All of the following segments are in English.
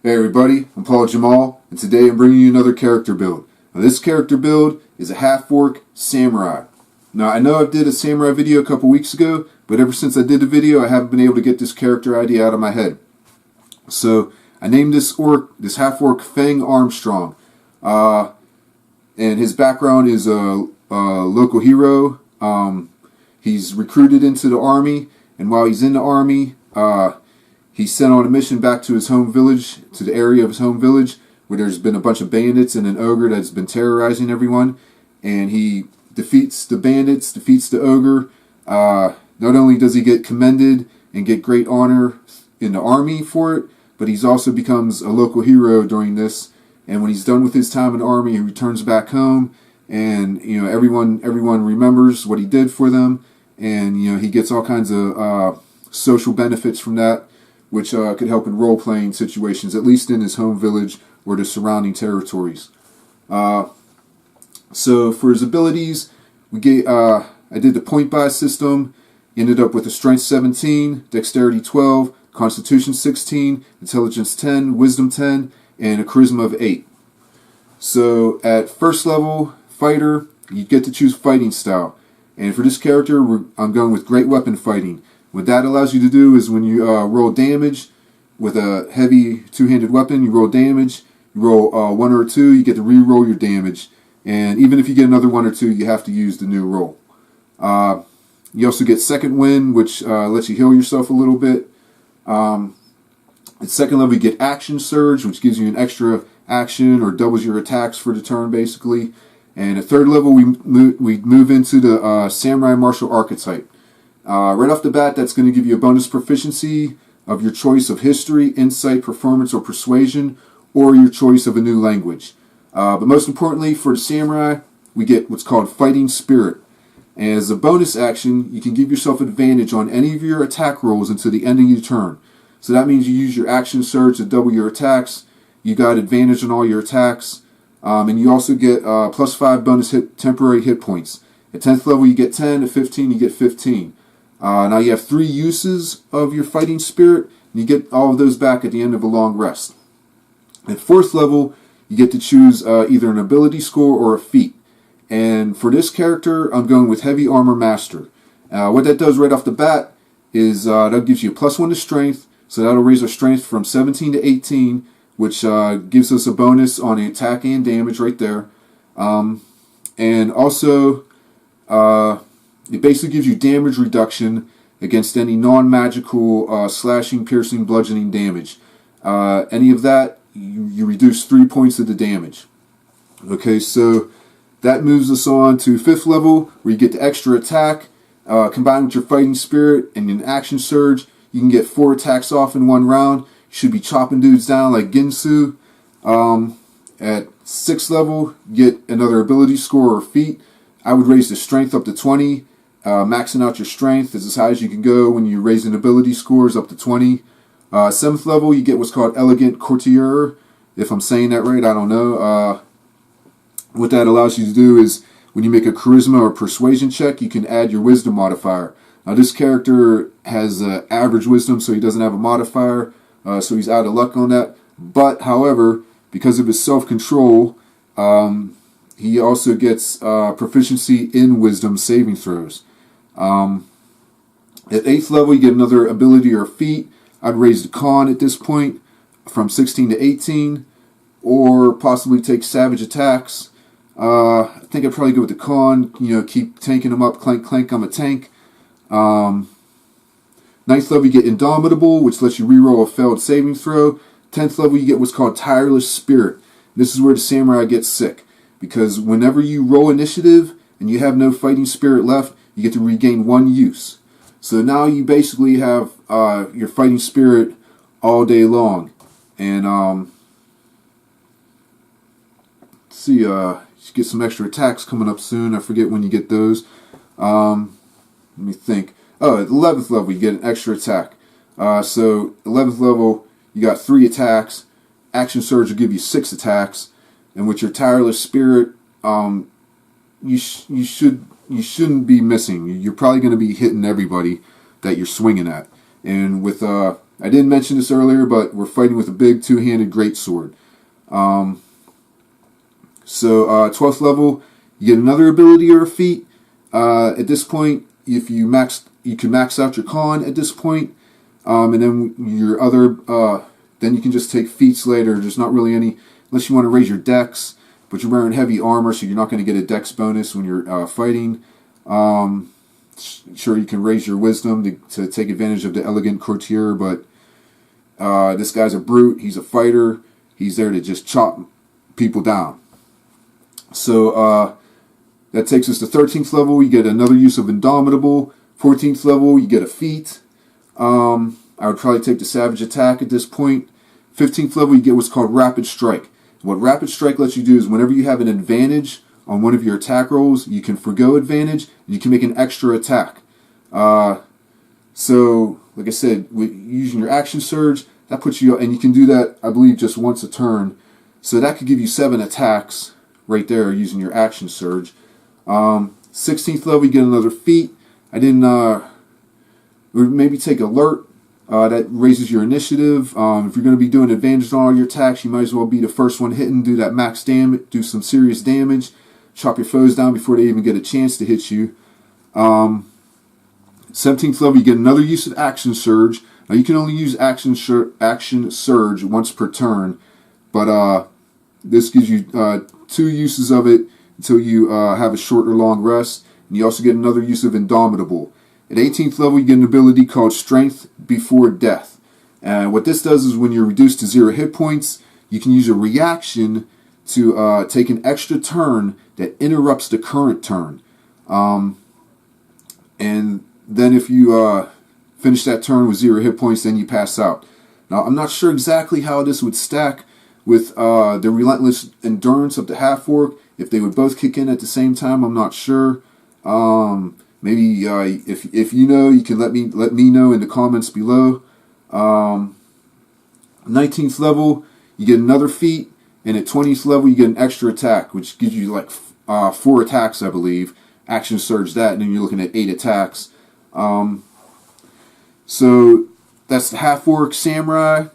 Hey everybody, I'm Paul Jamal, and today I'm bringing you another character build. Now this character build is a half-orc samurai. Now I know I did a samurai video a couple weeks ago, but ever since I did the video I haven't been able to get this character idea out of my head. So I named this half-orc Fang Armstrong. And his background is a local hero. He's recruited into the army, and while he's in the army, he's sent on a mission back to his home village, to the area of his home village, where there's been a bunch of bandits and an ogre that's been terrorizing everyone. And he defeats the bandits, defeats the ogre. Not only does he get commended and get great honor in the army for it, but he's also becomes a local hero during this. And when he's done with his time in the army, he returns back home, and everyone remembers what he did for them, and he gets all kinds of social benefits from that, which could help in role-playing situations, at least in his home village or the surrounding territories. So for his abilities, I did the point-buy system. Ended up with a Strength 17, Dexterity 12, Constitution 16, Intelligence 10, Wisdom 10, and a Charisma of 8. So at first level fighter, you get to choose fighting style. And for this character, I'm going with Great Weapon Fighting. What that allows you to do is when you roll damage with a heavy two-handed weapon, you roll damage, you roll 1 or 2, you get to re-roll your damage. And even if you get another 1 or 2, you have to use the new roll. You also get Second Wind, which lets you heal yourself a little bit. At second level, you get Action Surge, which gives you an extra action or doubles your attacks for the turn, basically. And at third level, we move into the Samurai Martial Archetype. Right off the bat, that's going to give you a bonus proficiency of your choice of History, Insight, Performance, or Persuasion, or your choice of a new language. But most importantly, for the Samurai, we get what's called Fighting Spirit. As a bonus action, you can give yourself advantage on any of your attack rolls until the end of your turn. So that means you use your Action Surge to double your attacks. You got advantage on all your attacks. And you also get plus 5 bonus temporary hit points. At 10th level, you get 10. At 15, you get 15. Now you have 3 uses of your Fighting Spirit, and you get all of those back at the end of a long rest. At 4th level, you get to choose either an ability score or a feat. And for this character, I'm going with Heavy Armor Master. What that does right off the bat is that gives you a +1 to Strength, so that'll raise our Strength from 17 to 18, which gives us a bonus on the attack and damage right there. And also, it basically gives you damage reduction against any non-magical slashing, piercing, bludgeoning damage. Any of that, you reduce 3 points of the damage. Okay, so that moves us on to 5th level, where you get the extra attack. Combined with your Fighting Spirit and an Action Surge, you can get 4 attacks off in 1 round. You should be chopping dudes down like Ginsu. At 6th level, you get another ability score or feat. I would raise the Strength up to 20. Maxing out your Strength is as high as you can go when you're raising ability scores up to 20. 7th level, you get what's called Elegant Courtier. If I'm saying that right, I don't know. What that allows you to do is when you make a Charisma or Persuasion check, you can add your Wisdom modifier. Now this character has average Wisdom, so he doesn't have a modifier, so he's out of luck on that. But, however, because of his self-control, he also gets proficiency in Wisdom saving throws. At 8th level, you get another ability or feat. I'd raise the Con at this point from 16 to 18, or possibly take Savage Attacks. I think I'd probably go with the Con, keep tanking them up, clank, clank, I'm a tank. 9th level, you get Indomitable, which lets you reroll a failed saving throw. 10th level, you get what's called Tireless Spirit. This is where the Samurai gets sick, because whenever you roll initiative and you have no Fighting Spirit left, you get to regain 1 use. So now you basically have your Fighting Spirit all day long. And let's see, you get some extra attacks coming up soon. I forget when you get those. Let me think. Oh, at 11th level, you get an extra attack. So 11th level, you got 3 attacks. Action Surge will give you 6 attacks. And with your Tireless Spirit, you shouldn't be missing. You're probably going to be hitting everybody that you're swinging at. And with I didn't mention this earlier, but we're fighting with a big two-handed greatsword. So 12th level, you get another ability or a feat. At this point, if you can max out your con at this point, and then your other, then you can just take feats later. There's not really any, unless you want to raise your dex, but you're wearing heavy armor, so you're not going to get a dex bonus when you're fighting. Sure, you can raise your wisdom to take advantage of the elegant courtier, but this guy's a brute. He's a fighter. He's there to just chop people down. So that takes us to 13th level. You get another use of Indomitable. 14th level, you get a feat. I would probably take the Savage Attack at this point. 15th level, you get what's called Rapid Strike. What Rapid Strike lets you do is whenever you have an advantage on one of your attack rolls, you can forgo advantage, and you can make an extra attack. So, like I said, using your action surge, that puts you, and you can do that, I believe, just once a turn. So that could give you 7 attacks right there using your action surge. 16th level, you get another feat. I didn't, maybe take Alert. That raises your initiative. If you're going to be doing advantage on all your attacks, you might as well be the first one hitting, do that max damage, do some serious damage, chop your foes down before they even get a chance to hit you. 17th level, you get another use of Action Surge. Now, you can only use Action Surge once per turn, but this gives you 2 uses of it until you have a short or long rest. And you also get another use of Indomitable. At 18th level, you get an ability called Strength Before Death. And what this does is when you're reduced to 0 hit points, you can use a reaction to take an extra turn that interrupts the current turn. And then if you finish that turn with 0 hit points, then you pass out. Now, I'm not sure exactly how this would stack with the Relentless Endurance of the Half-Orc. If they would both kick in at the same time, I'm not sure. Maybe if you know, you can let me know in the comments below. 19th level, you get another feat, and at 20th level, you get an extra attack, which gives you like 4 attacks, I believe. Action Surge that, and then you're looking at 8 attacks. So that's the Half-Orc Samurai.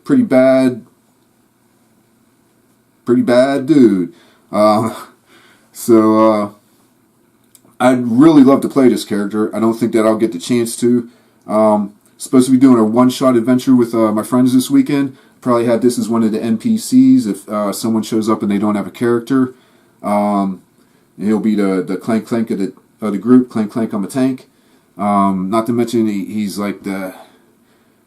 Pretty bad dude. I'd really love to play this character. I don't think that I'll get the chance to. Supposed to be doing a one-shot adventure with my friends this weekend. Probably have this as one of the NPCs if someone shows up and they don't have a character. He'll be the Clank Clank of the group. Clank Clank, I'm a tank. Not to mention he's like the...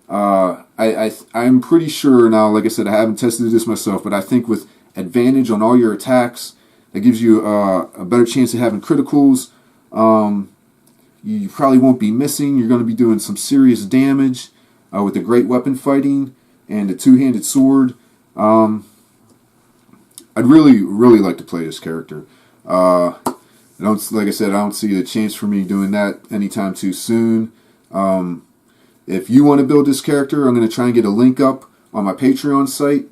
I'm pretty sure now, like I said, I haven't tested this myself, but I think with advantage on all your attacks, that gives you a better chance of having criticals. You probably won't be missing. You're going to be doing some serious damage with the great weapon fighting and the two-handed sword. I'd really like to play this character. Like I said, I don't see a chance for me doing that anytime too soon. If you want to build this character, I'm going to try and get a link up on my Patreon site,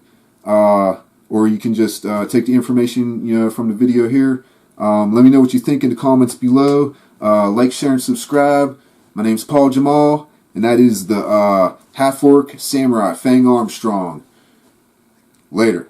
or you can just take the information from the video here. Let me know what you think in the comments below. Like, share, and subscribe. My name's Paul Jamal, and that is the Half-Orc Samurai Fang Armstrong. Later.